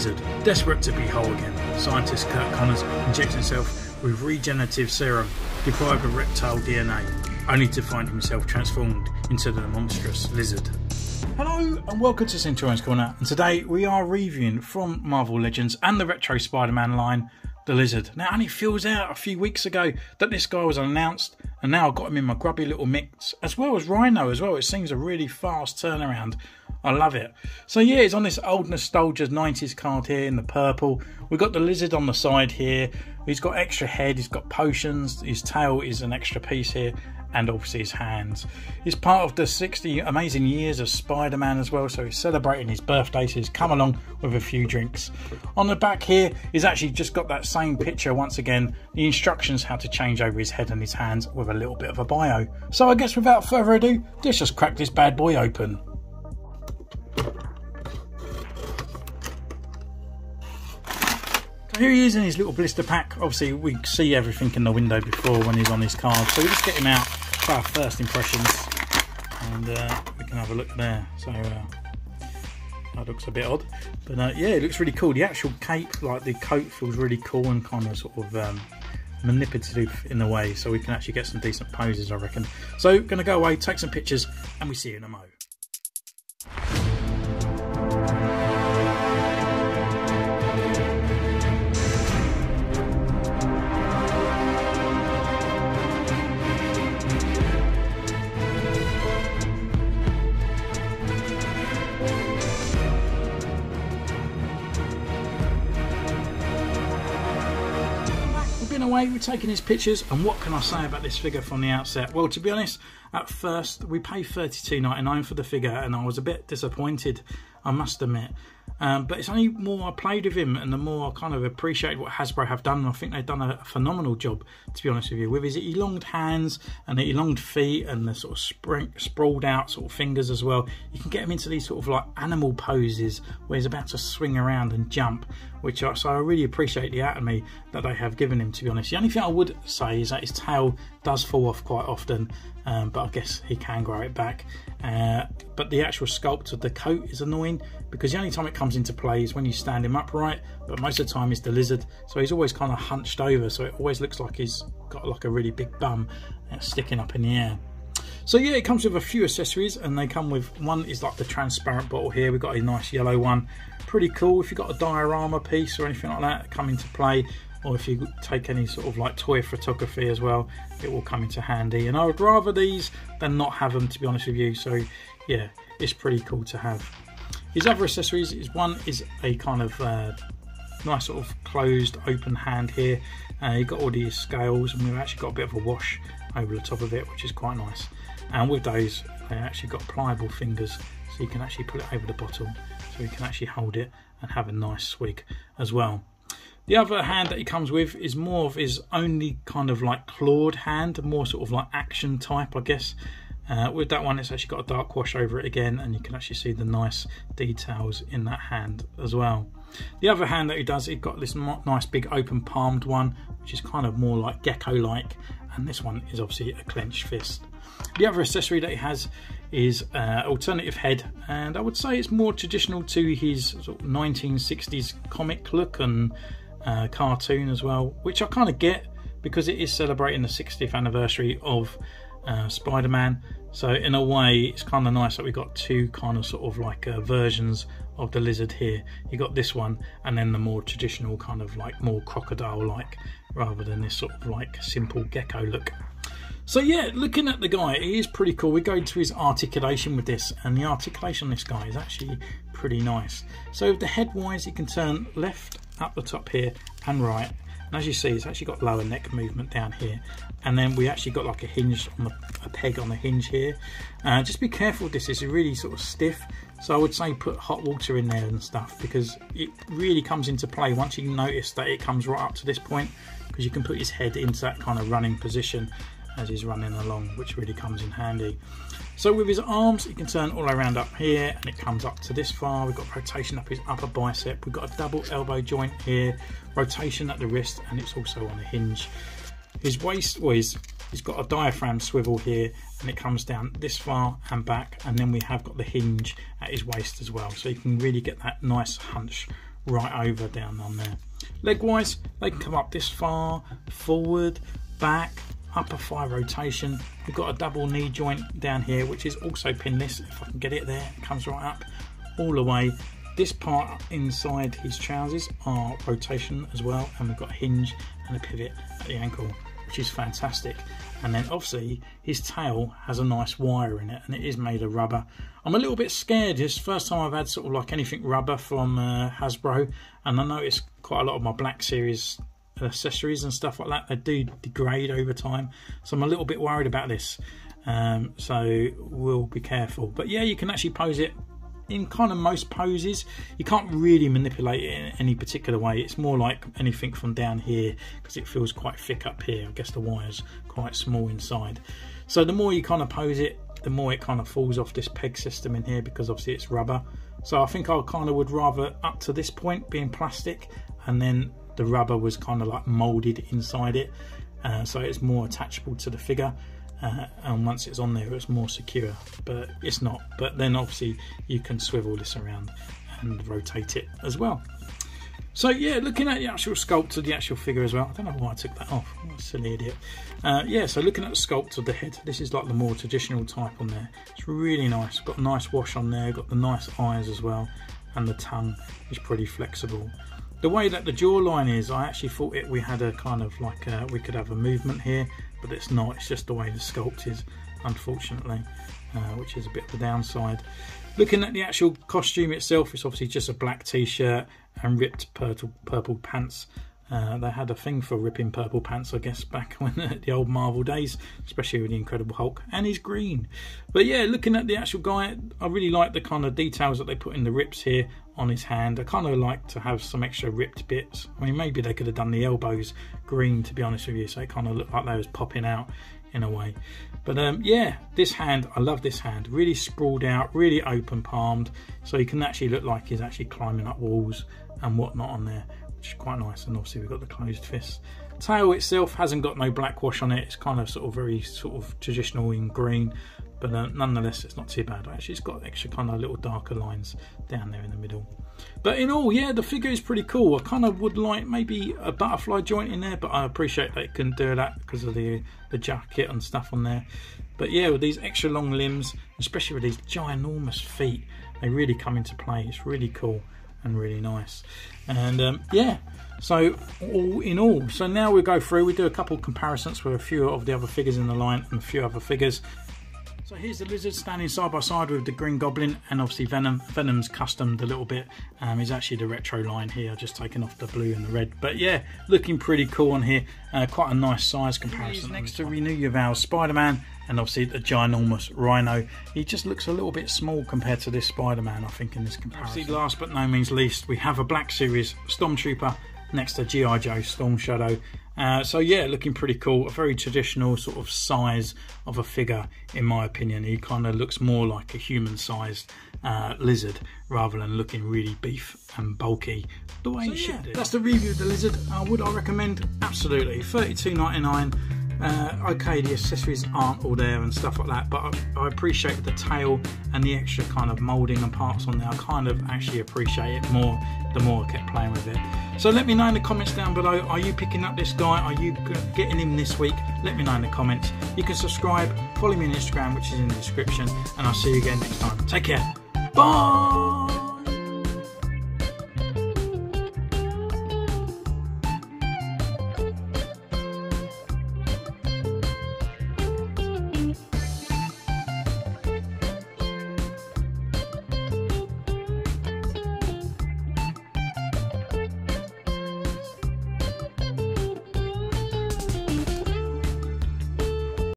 Lizard. Desperate to be whole again, scientist Kurt Connors injects himself with regenerative serum deprived of reptile DNA, only to find himself transformed into the monstrous Lizard. Hello and welcome to Centurions Corner, and today we are reviewing from Marvel Legends and the retro Spider-Man line, the Lizard. Now, it only feels out a few weeks ago that this guy was announced, and now I've got him in my grubby little mix, as well as Rhino as well. It seems a really fast turnaround. I love it. So yeah, it's on this old nostalgia 90s card here in the purple. We've got the Lizard on the side here. He's got extra head, he's got potions, his tail is an extra piece here, and obviously his hands. He's part of the 60 amazing years of Spider-Man as well, so he's celebrating his birthday, so he's come along with a few drinks. On the back here, he's actually just got that same picture once again, the instructions how to change over his head and his hands with a little bit of a bio. So I guess without further ado, let's just crack this bad boy open. So here he is in his little blister pack. Obviously we see everything in the window before when he's on his card, so we just get him out for our first impressions, and we can have a look there. So that looks a bit odd, but yeah, it looks really cool. The actual cape, like the coat, feels really cool and kind of sort of manipulative in a way, so we can actually get some decent poses, I reckon. So gonna go away, take some pictures, and we see you in a mo. Away, we're taking his pictures, and what can I say about this figure from the outset? Well, to be honest, at first we paid $32.99 for the figure, and I was a bit disappointed, I must admit. But it's only more I played with him and the more I kind of appreciate what Hasbro have done. And I think they've done a phenomenal job, to be honest with you, with his elonged hands and the elonged feet and the sort of sprawled out sort of fingers as well. You can get him into these sort of like animal poses where he's about to swing around and jump, so I really appreciate the anatomy that they have given him, to be honest. The only thing I would say is that his tail does fall off quite often, but I guess he can grow it back. But the actual sculpt of the coat is annoying, because the only time it comes into play is when you stand him upright, but most of the time he's the Lizard, so he's always kind of hunched over, so it always looks like he's got like a really big bum sticking up in the air. So yeah, it comes with a few accessories, and they come with, one is like the transparent bottle here. We've got a nice yellow one, pretty cool. If you've got a diorama piece or anything like that come into play, or if you take any sort of like toy photography as well, it will come into handy. And I would rather these than not have them, to be honest with you. So yeah, it's pretty cool to have. His other accessories is, one is a kind of nice sort of closed open hand here. You've got all these scales, and we've actually got a bit of a wash over the top of it, which is quite nice. And with those, they actually got pliable fingers, so you can actually put it over the bottle, so you can actually hold it and have a nice swig as well. The other hand that he comes with is more of his only kind of like clawed hand, more sort of like action type, I guess. With that one, it's actually got a dark wash over it again, and you can actually see the nice details in that hand as well. The other hand that he does, he's got this nice big open palmed one, which is kind of more like gecko-like, and this one is obviously a clenched fist. The other accessory that he has is alternative head, and I would say it's more traditional to his sort of 1960s comic look and cartoon as well, which I kind of get because it is celebrating the 60th anniversary of Spider-Man. So in a way, it's kind of nice that we've got two kind of sort of like versions of the Lizard here. You got this one, and then the more traditional kind of like more crocodile-like, rather than this sort of like simple gecko look. So yeah, looking at the guy, he is pretty cool. We go into his articulation with this, and the articulation on this guy is actually pretty nice. So the head wise, you can turn left up the top here and right, and as you see, it's actually got lower neck movement down here, and then we actually got like a hinge on a peg on the hinge here. Just be careful with this, it's really sort of stiff, so I would say put hot water in there and stuff, because it really comes into play once you notice that it comes right up to this point, because you can put his head into that kind of running position as he's running along, which really comes in handy. So with his arms, you can turn all around up here, and it comes up to this far. We've got rotation up his upper bicep, we've got a double elbow joint here, rotation at the wrist, and it's also on a hinge. His waist, he's got a diaphragm swivel here, and it comes down this far and back, and then we have got the hinge at his waist as well, so you can really get that nice hunch right over down on there. Leg wise, they can come up this far, forward, back, upper thigh rotation. We've got a double knee joint down here, which is also pinless. If I can get it there, it comes right up all the way. This part inside his trousers are rotation as well, and we've got a hinge and a pivot at the ankle, which is fantastic. And then obviously his tail has a nice wire in it, and it is made of rubber. I'm a little bit scared. It's the first time I've had sort of like anything rubber from Hasbro, and I noticed quite a lot of my Black Series accessories and stuff like that, they do degrade over time, so I'm a little bit worried about this. So we'll be careful. But yeah, you can actually pose it in kind of most poses. You can't really manipulate it in any particular way. It's more like anything from down here, because it feels quite thick up here. I guess the wire's quite small inside, so the more you kind of pose it, the more it kind of falls off this peg system in here, because obviously it's rubber. So I think I kind of would rather up to this point being plastic, and then the rubber was kind of like molded inside it, so it's more attachable to the figure. And once it's on there, it's more secure, but it's not. But then obviously you can swivel this around and rotate it as well. So yeah, looking at the actual sculpt of the actual figure as well. I don't know why I took that off. I'm a silly idiot. Yeah, so looking at the sculpt of the head, this is like the more traditional type on there. It's really nice. Got a nice wash on there, got the nice eyes as well, and the tongue is pretty flexible. The way that the jawline is, I actually thought we had a kind of like we could have a movement here, but it's not. It's just the way the sculpt is, unfortunately, which is a bit of a downside. Looking at the actual costume itself, it's obviously just a black t-shirt and ripped purple pants. They had a thing for ripping purple pants, I guess, back when the old Marvel days, especially with the Incredible Hulk, and he's green. But yeah, looking at the actual guy, I really like the kind of details that they put in the rips here on his hand. I kind of like to have some extra ripped bits. I mean, maybe they could have done the elbows green, to be honest with you, so it kind of looked like they was popping out in a way. But yeah, this hand, I love this hand. Really sprawled out, really open palmed, so he can actually look like he's actually climbing up walls and whatnot on there, which is quite nice. And obviously we've got the closed fist. Tail itself hasn't got no black wash on it. It's kind of sort of very sort of traditional in green, but nonetheless it's not too bad. Actually, it's got extra kind of little darker lines down there in the middle. But in all, yeah, the figure is pretty cool. I kind of would like maybe a butterfly joint in there, but I appreciate they couldn't do that because of the jacket and stuff on there. But yeah, with these extra long limbs, especially with these ginormous feet, they really come into play. It's really cool and really nice. And yeah, so all in all, so now we go through, we do a couple of comparisons with a few of the other figures in the line and a few other figures. So here's the Lizard standing side by side with the Green Goblin, and obviously Venom. Venom's customed a little bit. Is actually the retro line here, just taken off the blue and the red. But yeah, looking pretty cool on here. Quite a nice size comparison. Next to Renew Your Vows Spider-Man, and obviously the ginormous Rhino. He just looks a little bit small compared to this Spider-Man, I think, in this comparison. Obviously, last but no means least, we have a Black Series Stormtrooper next to G.I. Joe Storm Shadow. So yeah, looking pretty cool. A very traditional sort of size of a figure, in my opinion. He kind of looks more like a human-sized lizard rather than looking really beef and bulky the way he should do. That's the review of the Lizard. Would I recommend? Absolutely. $32.99. Okay, the accessories aren't all there and stuff like that, but I appreciate the tail and the extra kind of moulding and parts on there. I kind of actually appreciate it more the more I kept playing with it. So let me know in the comments down below, are you picking up this guy? Are you getting him this week? Let me know in the comments. You can subscribe, follow me on Instagram, which is in the description, and I'll see you again next time. Take care. Bye!